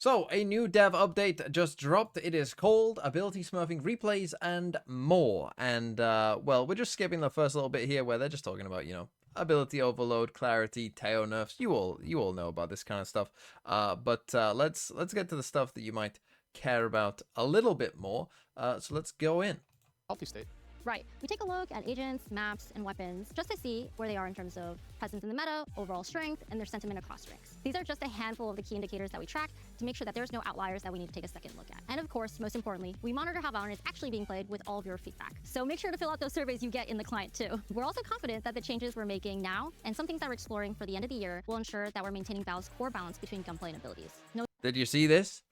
So, a new dev update just dropped. It is called Ability Smurfing Replays and More. And, well, we're just skipping the first little bit here where they're just talking about, ability overload, clarity, Teo nerfs. You all know about this kind of stuff. But let's get to the stuff that you might care about a little bit more. So let's go in. Healthy state. Right. We take a look at agents, maps, and weapons just to see where they are in terms of presence in the meta, overall strength, and their sentiment across ranks. These are just a handful of the key indicators that we track to make sure that there's no outliers that we need to take a second look at. And of course, most importantly, we monitor how Valorant is actually being played with all of your feedback. So make sure to fill out those surveys you get in the client too. We're also confident that the changes we're making now and some things that we're exploring for the end of the year will ensure that we're maintaining Valve's core balance between gunplay and abilities. Did you see this?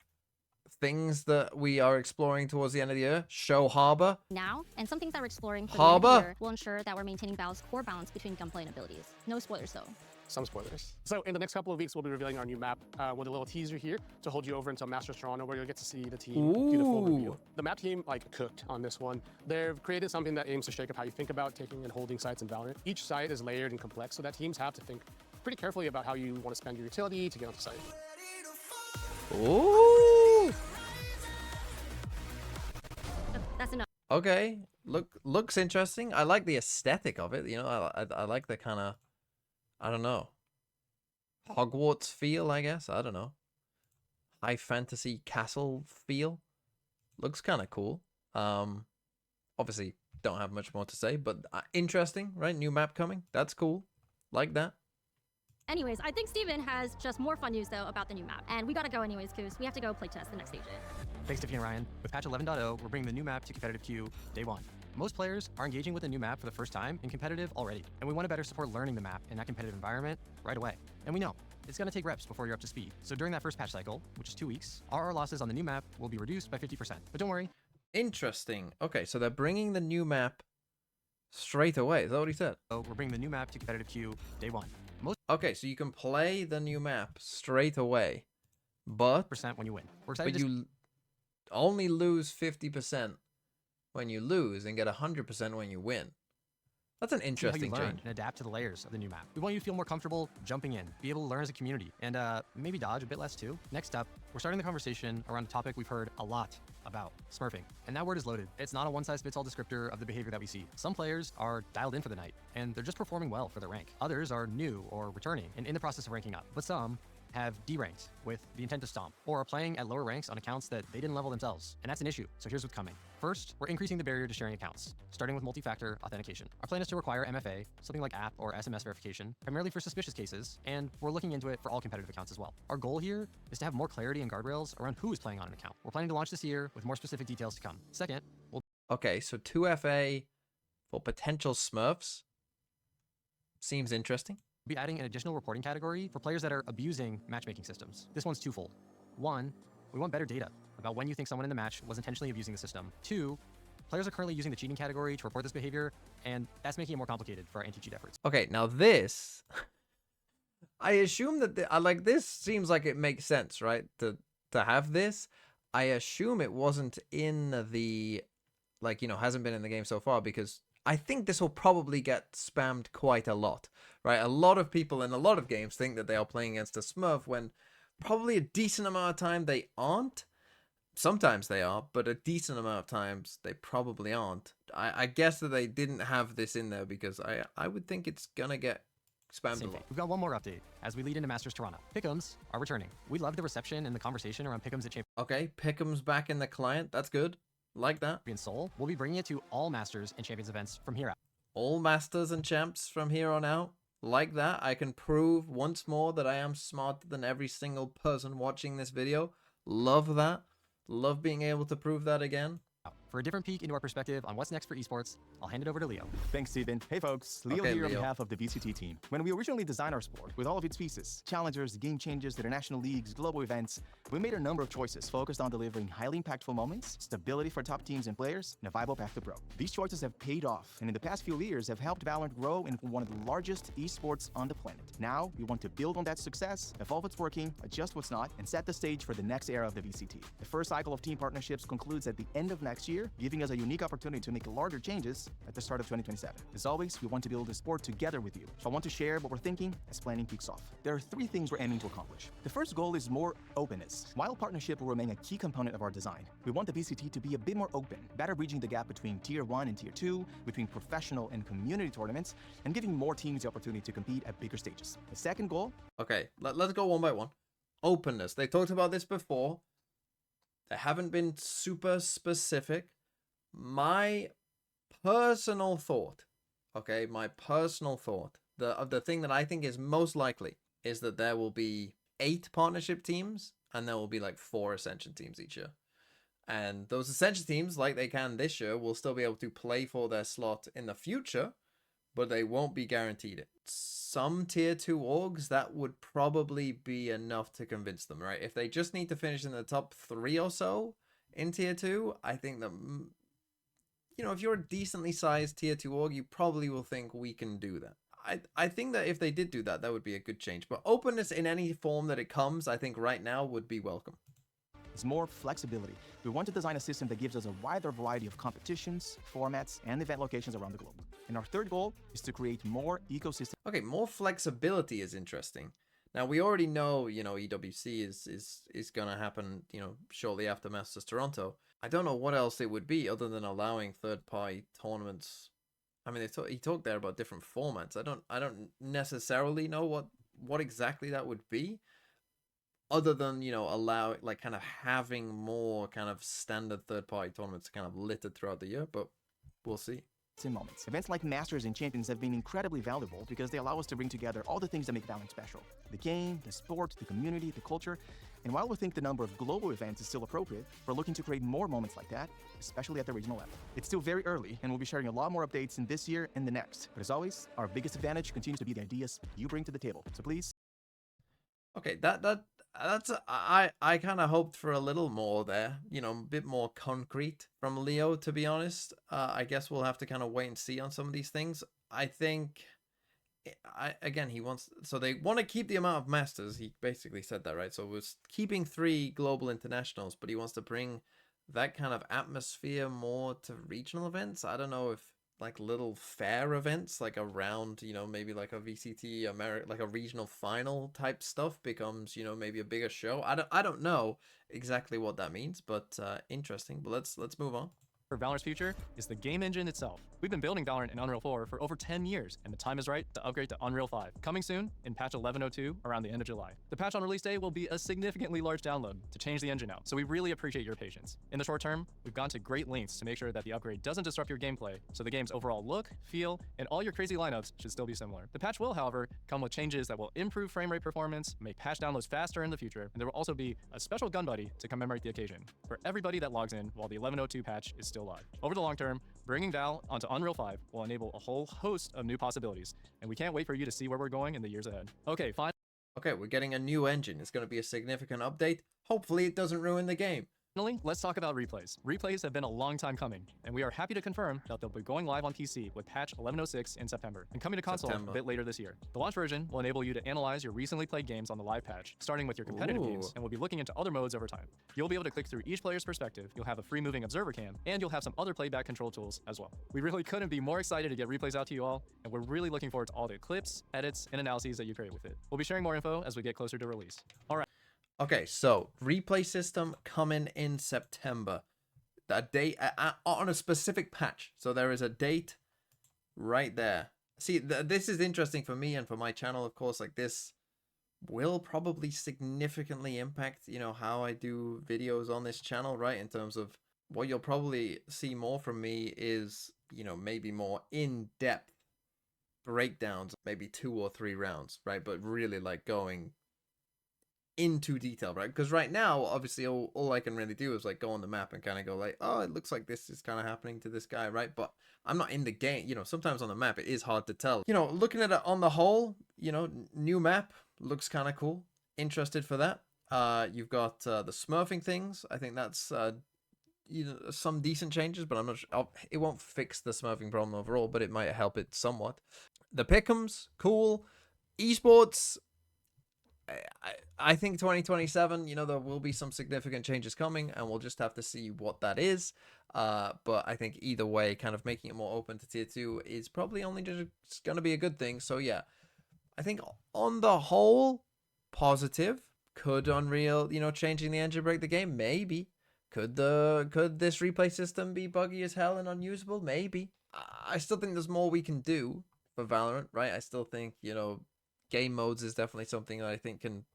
Things that we are exploring towards the end of the year. Show Harbor. Now, and some things that we're exploring for Harbor the end of the year will ensure that we're maintaining Valve's core balance between gunplay and abilities. No spoilers though. Some spoilers. So in the next couple of weeks, we'll be revealing our new map with a little teaser here to hold you over until Masters Toronto, where you'll get to see the team do the full reveal. The map team cooked on this one. They've created something that aims to shake up how you think about taking and holding sites in Valorant. Each site is layered and complex, so that teams have to think pretty carefully about how you want to spend your utility to get onto site. Ooh. That's enough. Okay, looks interesting. I like the aesthetic of it. I like the kind of, I don't know, Hogwarts feel, I guess. I don't know, high fantasy castle feel. Looks kind of cool. Obviously don't have much more to say, but interesting, right? New map coming. That's cool. Like that. Anyways, I think Steven has just more fun news, though, about the new map. And we gotta go anyways, because we have to go playtest the next agent. Thanks, Tiffany and Ryan. With patch 11.0, we're bringing the new map to competitive queue day one. Most players are engaging with the new map for the first time in competitive already, and we want to better support learning the map in that competitive environment right away. And we know it's going to take reps before you're up to speed. So during that first patch cycle, which is 2 weeks, RR losses on the new map will be reduced by 50%. But don't worry. Interesting. Okay, so they're bringing the new map straight away. Is that what he said? So we're bringing the new map to competitive queue day one. Okay, so you can play the new map straight away, but % when you win. We're excited but you only lose 50% when you lose and get 100% when you win. That's an interesting change. And adapt to the layers of the new map. We want you to feel more comfortable jumping in, be able to learn as a community, and maybe dodge a bit less too. Next up, we're starting the conversation around a topic we've heard a lot about, Smurfing. And that word is loaded. It's not a one-size-fits-all descriptor of the behavior that we see. Some players are dialed in for the night, and they're just performing well for their rank. Others are new or returning and in the process of ranking up. But some have deranked with the intent to stomp, or are playing at lower ranks on accounts that they didn't level themselves. And that's an issue. So here's what's coming. First, we're increasing the barrier to sharing accounts, starting with multi-factor authentication. Our plan is to require MFA, something like app or SMS verification, primarily for suspicious cases, and we're looking into it for all competitive accounts as well. Our goal here is to have more clarity and guardrails around who is playing on an account. We're planning to launch this year with more specific details to come. Second, Okay, so 2FA for potential Smurfs seems interesting. We'll be adding an additional reporting category for players that are abusing matchmaking systems. This one's twofold. One, we want better data about when you think someone in the match was intentionally abusing the system. Two, players are currently using the cheating category to report this behavior, and that's making it more complicated for our anti-cheat efforts. Okay, now this, I assume that this seems like it makes sense, right? To have this, I assume it wasn't in the, hasn't been in the game so far, because I think this will probably get spammed quite a lot, right? A lot of people in a lot of games think that they are playing against a Smurf when probably a decent amount of time they aren't. Sometimes they are, but a decent amount of times they probably aren't. I guess that they didn't have this in there because I would think it's gonna get spammed a lot. We've got one more update as we lead into Masters Toronto. Pick'ems are returning. We love the reception and the conversation around Pick'ems at Champions. Okay, Pick'ems back in the client. That's good. Like that. Seoul. We'll be bringing it to all Masters and Champions events from here out. All Masters and Champs from here on out. Like that. I can prove once more that I am smarter than every single person watching this video. Love that. Love being able to prove that again. For a different peek into our perspective on what's next for esports, I'll hand it over to Leo. Thanks, Steven. Hey, folks. Leo here on behalf of the VCT team. When we originally designed our sport, with all of its pieces, challengers, game changes, international leagues, global events, we made a number of choices focused on delivering highly impactful moments, stability for top teams and players, and a viable path to pro. These choices have paid off, and in the past few years have helped Valorant grow into one of the largest esports on the planet. Now, we want to build on that success, evolve what's working, adjust what's not, and set the stage for the next era of the VCT. The first cycle of team partnerships concludes at the end of next year, year, giving us a unique opportunity to make larger changes at the start of 2027. As always, we want to build the sport together with you. So I want to share what we're thinking as planning kicks off. There are 3 things we're aiming to accomplish. The first goal is more openness. While partnership will remain a key component of our design, we want the VCT to be a bit more open, better bridging the gap between Tier 1 and Tier 2, between professional and community tournaments, and giving more teams the opportunity to compete at bigger stages. The second goal... Okay, let's go one by one. Openness. They talked about this before. They haven't been super specific. My personal thought, okay, my personal thought, the thing that I think is most likely is that there will be 8 partnership teams and there will be like 4 Ascension teams each year. And those Ascension teams, like they can this year, will still be able to play for their slot in the future, but they won't be guaranteed it. Some Tier 2 orgs, that would probably be enough to convince them, right? If they just need to finish in the top 3 or so in Tier 2, I think that, you know, if you're a decently sized Tier 2 org, you probably will think we can do that. I think that if they did do that, that would be a good change. But openness in any form that it comes, I think right now would be welcome. Is more flexibility. We want to design a system that gives us a wider variety of competitions, formats, and event locations around the globe. And our third goal is to create more ecosystem. Okay, more flexibility is interesting. Now we already know, you know, EWC is gonna happen, you know, shortly after Masters Toronto. I don't know what else it would be other than allowing third-party tournaments. I mean, he talked there about different formats. I don't necessarily know what exactly that would be, other than, you know, allow, like, kind of having more kind of standard third-party tournaments kind of littered throughout the year, but we'll see. Moments. Events like Masters and Champions have been incredibly valuable because they allow us to bring together all the things that make Valorant special. The game, the sport, the community, the culture. And while we think the number of global events is still appropriate, we're looking to create more moments like that, especially at the regional level. It's still very early, and we'll be sharing a lot more updates in this year and the next. But as always, our biggest advantage continues to be the ideas you bring to the table. So please. Okay, that's I kind of hoped for a little more there, you know, a bit more concrete from Leo, to be honest. I guess we'll have to kind of wait and see on some of these things. I think again, he wants, so they want to keep the amount of masters. He basically said that, right? So it was keeping 3 global internationals, but he wants to bring that kind of atmosphere more to regional events. I don't know if like little fair events, like around, you know, maybe like a VCT like a regional final type stuff becomes, you know, maybe a bigger show. I don't know exactly what that means, but interesting. But let's move on. For Valorant's future is the game engine itself. We've been building Valorant in Unreal 4 for over 10 years, and the time is right to upgrade to Unreal 5. Coming soon in patch 11.02 around the end of July. The patch on release day will be a significantly large download to change the engine out, so we really appreciate your patience. In the short term, we've gone to great lengths to make sure that the upgrade doesn't disrupt your gameplay, so the game's overall look, feel, and all your crazy lineups should still be similar. The patch will, however, come with changes that will improve frame rate performance, make patch downloads faster in the future, and there will also be a special gun buddy to commemorate the occasion for everybody that logs in while the 11.02 patch is still live. Over the long term, bringing Val onto Unreal 5 will enable a whole host of new possibilities, and we can't wait for you to see where we're going in the years ahead. Okay, fine. Okay, we're getting a new engine. It's going to be a significant update. Hopefully it doesn't ruin the game. Finally, let's talk about replays. Replays have been a long time coming, and we are happy to confirm that they'll be going live on PC with patch 11.06 in September, and coming to console a bit later this year. The launch version will enable you to analyze your recently played games on the live patch, starting with your competitive games, and we'll be looking into other modes over time. You'll be able to click through each player's perspective, you'll have a free moving observer cam, and you'll have some other playback control tools as well. We really couldn't be more excited to get replays out to you all, and we're really looking forward to all the clips, edits, and analyses that you create with it. We'll be sharing more info as we get closer to release. All right. Okay, so replay system coming in September. A date on a specific patch. So there is a date right there. See, this is interesting for me and for my channel, of course. Like, this will probably significantly impact, you know, how I do videos on this channel, right? In terms of what you'll probably see more from me is, you know, maybe more in-depth breakdowns, maybe 2 or 3 rounds, right? But really like going into detail, right? Because right now, obviously, all I can really do is like go on the map and kind of go like, oh, it looks like this is kind of happening to this guy, right? But I'm not in the game. You know, sometimes on the map, it is hard to tell. You know, looking at it on the whole, you know, new map looks kind of cool. Interested for that. You've got the Smurfing things. I think that's you know, some decent changes, but I'm not sure. It won't fix the Smurfing problem overall, but it might help it somewhat. The pick'ems, cool. Esports, I think 2027, you know, there will be some significant changes coming, and we'll just have to see what that is. But I think either way, kind of making it more open to tier 2 is probably only just going to be a good thing. So yeah, I think on the whole, positive. Could Unreal, you know, changing the engine break the game? Maybe. Could this replay system be buggy as hell and unusable? Maybe. I still think there's more we can do for Valorant, right? I still think, you know, game modes is definitely something that I think can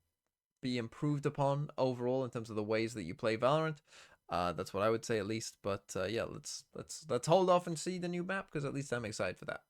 be improved upon overall in terms of the ways that you play Valorant. That's what I would say at least. But yeah, let's hold off and see the new map, because at least I'm excited for that.